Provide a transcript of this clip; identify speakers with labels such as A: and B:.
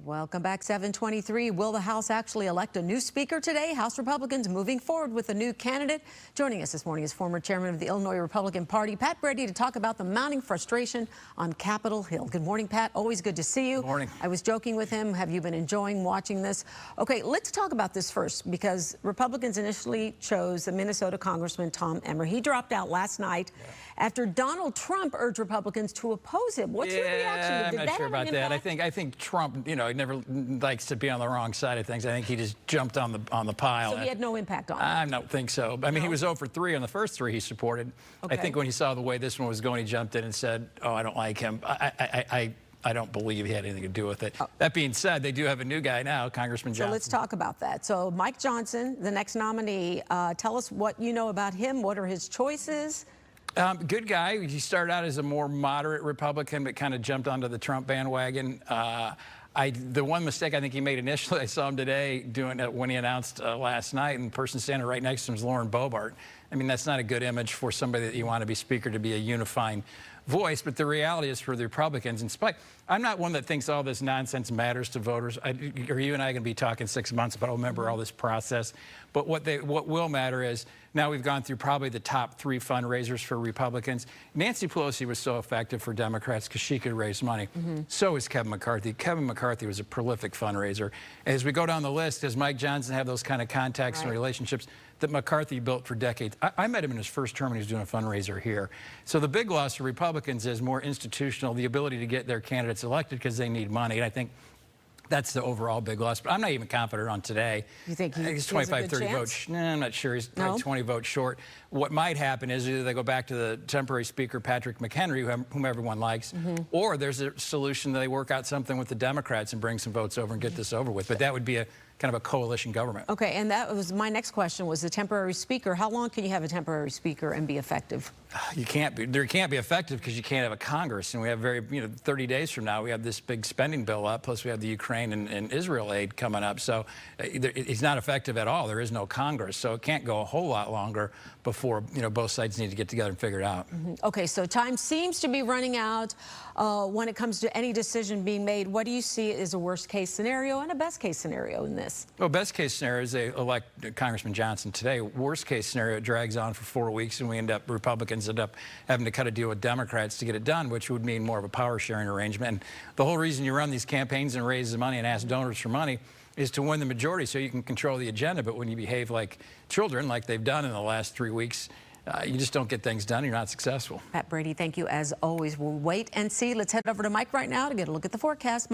A: Welcome back. 7:23. Will the House actually elect a new speaker today? House Republicans moving forward with a new candidate. Joining us this morning is former chairman of the Illinois Republican Party, Pat Brady, to talk about the mounting frustration on Capitol Hill. Good morning, Pat. Always good to see you.
B: Good morning.
A: I was joking with him. Have you been enjoying watching this? Okay, let's talk about this first, because Republicans initially chose the Minnesota Congressman Tom Emmer. He dropped out last night after Donald Trump urged Republicans to oppose him. What's your reaction?
B: I'm not sure about that. I think Trump, he never likes to be on the wrong side of things. I think he just jumped on the pile.
A: So he had no impact on it?
B: I don't think so. I mean, he was 0 for 3 on the first 3 he supported. Okay. I think when he saw the way this one was going, he jumped in and said, "Oh, I don't like him." I don't believe he had anything to do with it. That being said, they do have a new guy now, Congressman Johnson.
A: So let's talk about that. So Mike Johnson, the next nominee, tell us what you know about him. What are his choices?
B: Good guy. He started out as a more moderate Republican, but kind of jumped onto the Trump bandwagon. The one mistake I think he made initially, I saw him today doing it when he announced last night, and the person standing right next to him is Lauren Boebert. I mean, that's not a good image for somebody that you want to be speaker, to be a unifying voice. But the reality is, for the Republicans, in spite, I'm not one that thinks all this nonsense matters to voters. Or you and I are going to be talking 6 months about, remember all this process. But what will matter is, now we've gone through probably the top 3 fundraisers for Republicans. Nancy Pelosi was so effective for Democrats because she could raise money. So is Kevin McCarthy. Kevin McCarthy was a prolific fundraiser. As we go down the list, does Mike Johnson have those kind of contacts and relationships that McCarthy built for decades? I met him in his first term when he was doing a fundraiser here. So the big loss for Republicans is more institutional, the ability to get their candidates elected because they need money. And I think that's the overall big loss. But I'm not even confident on today.
A: You think
B: he's 25, 30 votes? No, I'm not sure. He's probably 20 votes short. What might happen is either they go back to the temporary speaker, Patrick McHenry, whom everyone likes, or there's a solution that they work out something with the Democrats and bring some votes over and get this over with. But that would be a kind of a coalition government.
A: Okay, and that was my next question, was the temporary speaker. How long can you have a temporary speaker and be effective?
B: You can't be. There can't be effective because you can't have a Congress. And we have 30 days from now, we have this big spending bill up, plus we have the Ukraine and Israel aid coming up. So it's not effective at all. There is no Congress. So it can't go a whole lot longer before, both sides need to get together and figure it out.
A: Okay, so time seems to be running out when it comes to any decision being made. What do you see as a worst case scenario and a best case scenario in this?
B: Well, best case scenario is they elect Congressman Johnson today. Worst case scenario, it drags on for 4 weeks and Republicans end up having to cut a deal with Democrats to get it done, which would mean more of a power sharing arrangement. And the whole reason you run these campaigns and raise the money and ask donors for money is to win the majority so you can control the agenda. But when you behave like children, like they've done in the last 3 weeks, you just don't get things done. You're not successful.
A: Pat Brady, thank you as always. We'll wait and see. Let's head over to Mike right now to get a look at the forecast. Mike.